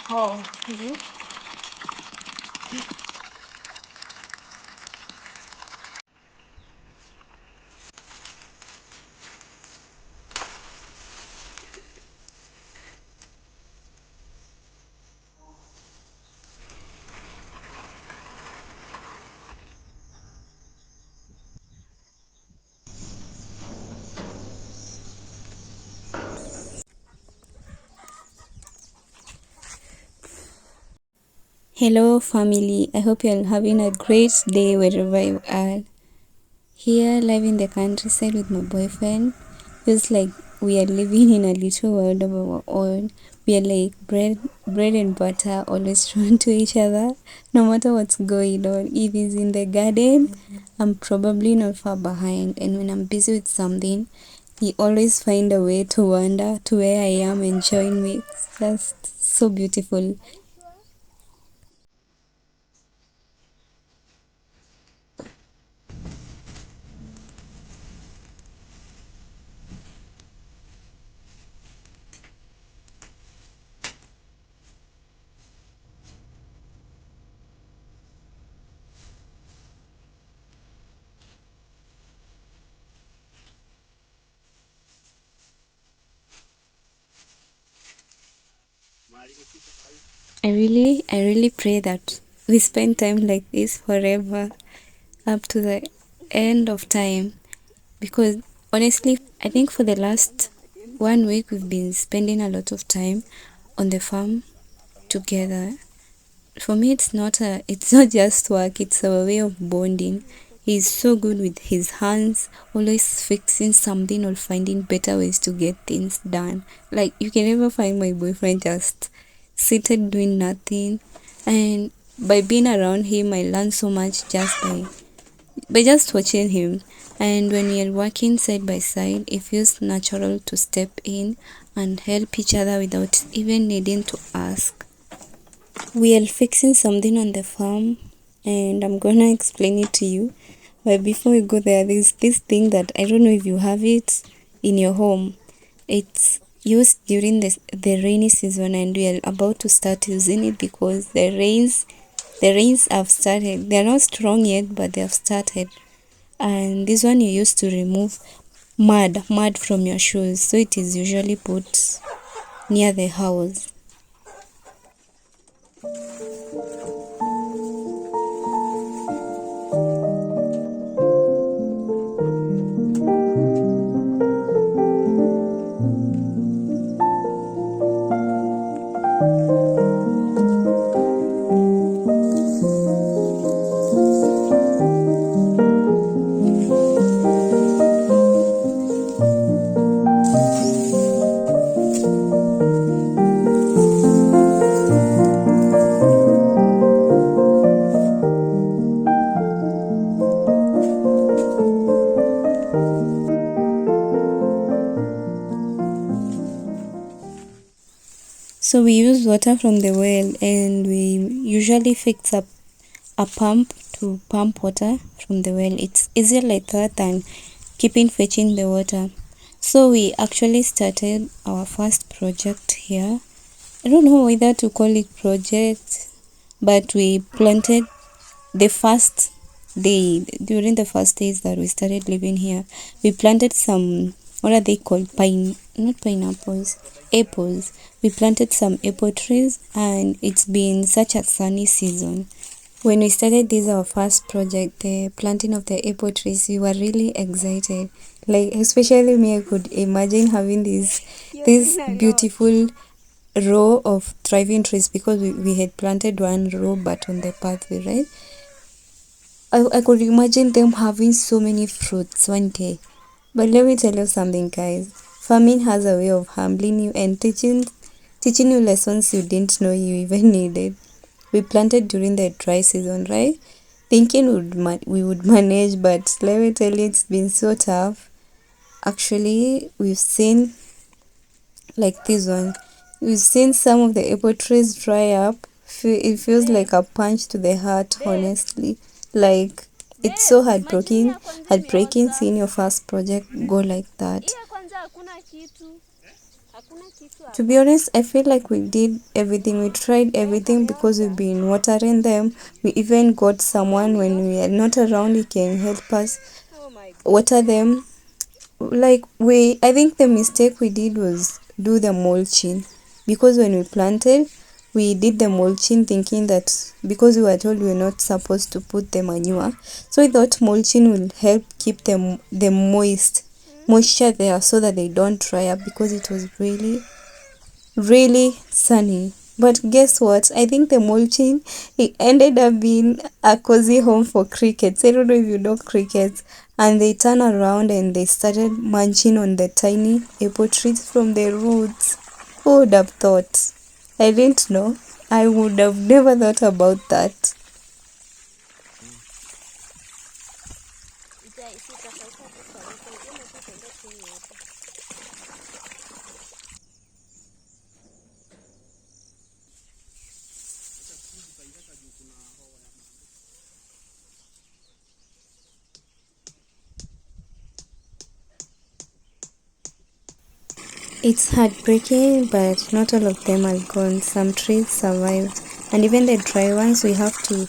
Oh. Hello, family. I hope you're having a great day wherever you are. Here, live in the countryside with my boyfriend. Feels like we are living in a little world of our own. We are like bread and butter, always drawn to each other, no matter what's going on. If he's in the garden, I'm probably not far behind. And when I'm busy with something, he always find a way to wander to where I am and join me. It's just so beautiful. I really pray that we spend time like this forever up to the end of time because honestly, I think for the last 1 week we've been spending a lot of time on the farm together. For me, it's not just work, it's our way of bonding. He's so good with his hands, always fixing something or finding better ways to get things done. Like, you can never find my boyfriend just seated doing nothing. And by being around him, I learn so much by just watching him. And when we are working side by side, it feels natural to step in and help each other without even needing to ask. We are fixing something on the farm and I'm gonna explain it to you. But before we go there, there's this thing that I don't know if you have it in your home. It's used during the rainy season and we are about to start using it because the rains have started. They're not strong yet, but they have started. And this one you use to remove mud from your shoes. So it is usually put near the house. So we use water from the well and we usually fix up a pump to pump water from the well. It's easier like that than keeping fetching the water. So we actually started our first project here. I don't know whether to call it project, but we planted the first day, during the first days that we started living here, we planted some, what are they called? Not pineapples, apples. We planted some apple trees and it's been such a sunny season. When we started this, our first project, the planting of the apple trees, we were really excited. Like, especially me, I could imagine having this beautiful row of thriving trees because we had planted one row but on the pathway, right? I could imagine them having so many fruits one day. But let me tell you something, guys. Farming has a way of humbling you and teaching you lessons you didn't know you even needed. We planted during the dry season, right? Thinking we would manage, but let me tell you, it's been so tough. Actually, we've seen like this one. We've seen some of the apple trees dry up. It feels like a punch to the heart, honestly. Like, it's so heartbreaking seeing your first project go like that. To be honest, I feel like we did everything. We tried everything because we've been watering them. We even got someone when we are not around, he can help us water them. Like I think the mistake we did was do the mulching, because when we planted, we did the mulching thinking that because we were told we were not supposed to put the manure, so we thought mulching will help keep them the moisture there so that they don't dry up, because it was really sunny. But guess what? I think the mulching, it ended up being a cozy home for crickets. I don't know if you know crickets. And they turned around and they started munching on the tiny apple trees from the roots. Who would have thought? I didn't know. I would have never thought about that. It's heartbreaking, but not all of them are gone. Some trees survived, and even the dry ones, we have to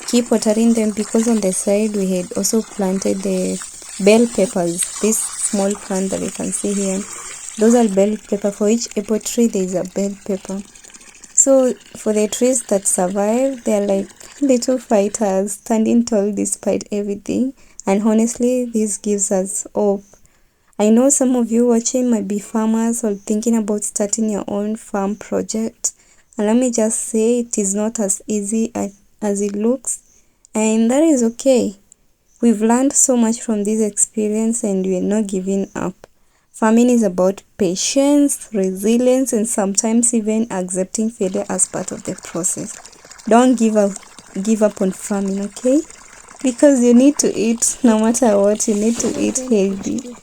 keep watering them, because on the side we had also planted the bell peppers. This small plant that you can see here, those are bell pepper. For each apple tree, there is a bell pepper. So for the trees that survive, they are like little fighters, standing tall despite everything. And honestly, this gives us hope. I know some of you watching might be farmers or thinking about starting your own farm project. And let me just say, it is not as easy as it looks. And that is okay. We've learned so much from this experience and we're not giving up. Farming is about patience, resilience, and sometimes even accepting failure as part of the process. Don't give up on farming, okay? Because you need to eat no matter what, you need to eat healthy.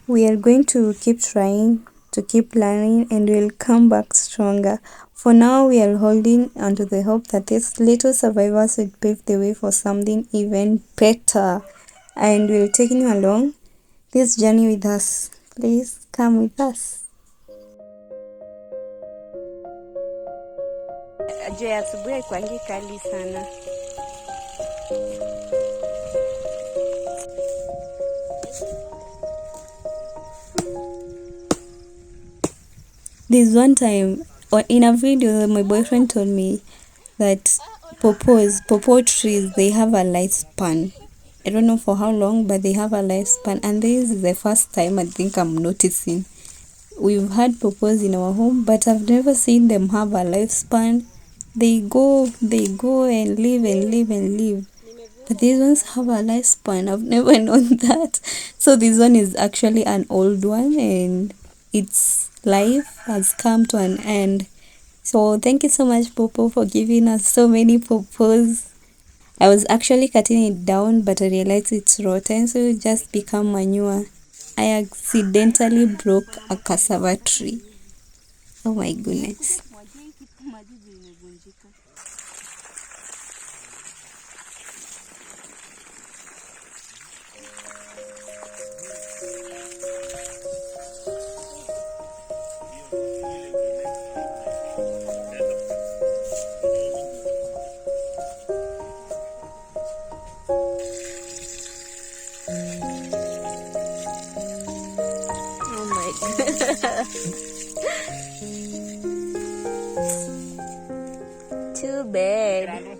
We are going to keep trying, to keep learning, and we'll come back stronger. For now, we are holding onto the hope that these little survivors will pave the way for something even better. And we're taking you along this journey with us. Please come with us. Juu ya asubuhi haikuangi kali sana. This one time, or in a video, my boyfriend told me that pawpaw trees, they have a lifespan. I don't know for how long, but they have a lifespan. And this is the first time I think I'm noticing. We've had pawpaws in our home, but I've never seen them have a lifespan. They go and live and live and live. But these ones have a lifespan. I've never known that. So this one is actually an old one and its life has come to an end. So thank you so much, Popo, for giving us so many pawpaws. I was actually cutting it down, but I realized it's rotten, so it just become manure. I accidentally broke a cassava tree. Oh my goodness. Oh my god. too bad.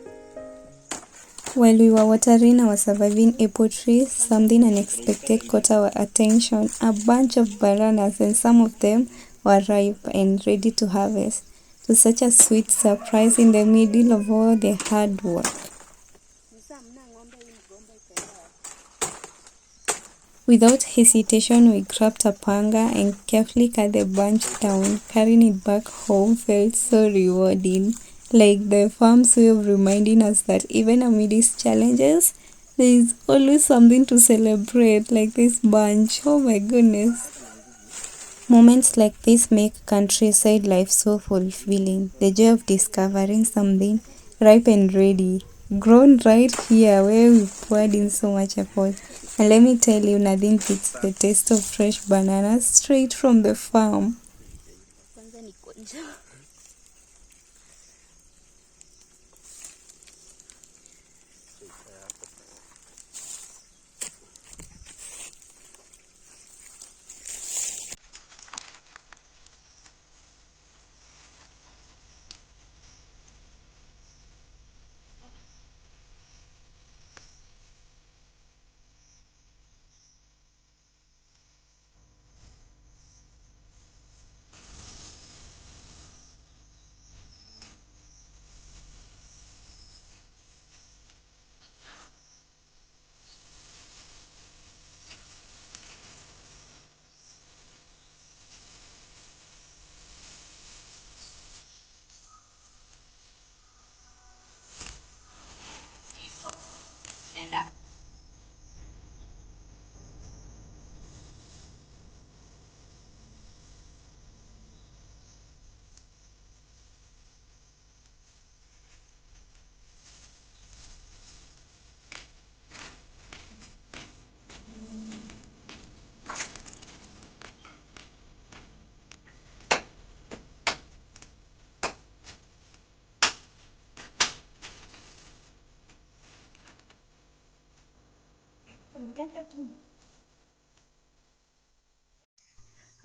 While we were watering our surviving apple trees, something unexpected caught our attention. A bunch of bananas, and some of them were ripe and ready to harvest. It was such a sweet surprise in the middle of all the hard work. Without hesitation, we grabbed a panga and carefully cut the bunch down. Carrying it back home felt so rewarding, like the farm's way of reminding us that even amidst challenges, there is always something to celebrate, like this bunch. Oh my goodness. Moments like this make countryside life so fulfilling. The joy of discovering something ripe and ready, grown right here where we poured in so much effort. And let me tell you, nothing beats the taste of fresh bananas straight from the farm.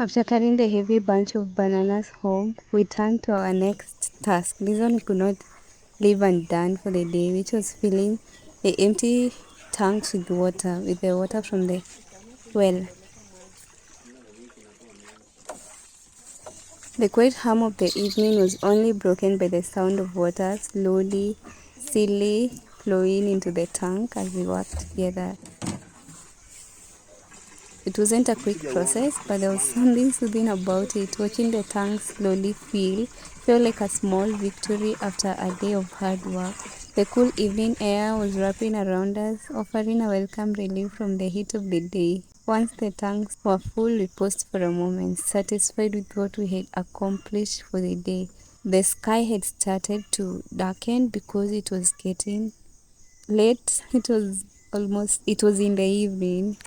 After carrying the heavy bunch of bananas home, we turned to our next task. This one we could not leave undone for the day, which was filling the empty tanks with the water from the well. The quiet hum of the evening was only broken by the sound of water slowly, steadily flowing into the tank as we worked together. It wasn't a quick process, but there was something soothing about it. Watching the tank slowly felt like a small victory after a day of hard work. The cool evening air was wrapping around us, offering a welcome relief from the heat of the day. Once the tanks were full, we paused for a moment, satisfied with what we had accomplished for the day. The sky had started to darken because it was getting late. It was in the evening.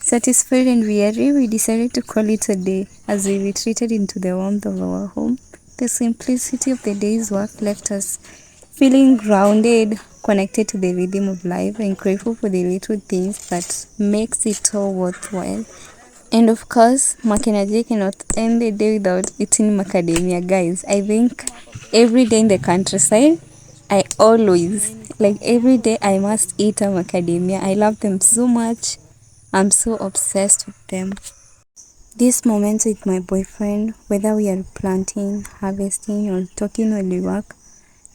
Satisfied and weary, we decided to call it a day. As we retreated into the warmth of our home, the simplicity of the day's work left us feeling grounded, connected to the rhythm of life, and grateful for the little things that makes it all worthwhile. And of course, Makena J cannot end the day without eating macadamia, guys. I think every day in the countryside, every day I must eat a macadamia. I love them so much. I'm so obsessed with them. These moments with my boyfriend, whether we are planting, harvesting, or talking while we work,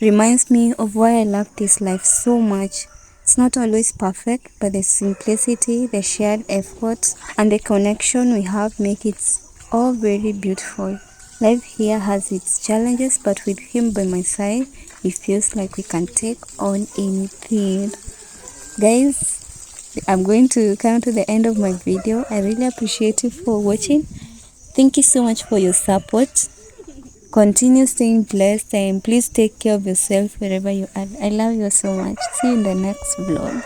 reminds me of why I love this life so much. It's not always perfect, but the simplicity, the shared effort, and the connection we have make it all very beautiful. Life here has its challenges, but with him by my side, it feels like we can take on anything. Guys, I'm going to come to the end of my video. I really appreciate you for watching. Thank you so much for your support. Continue staying blessed and please take care of yourself wherever you are. I love you so much. See you in the next vlog.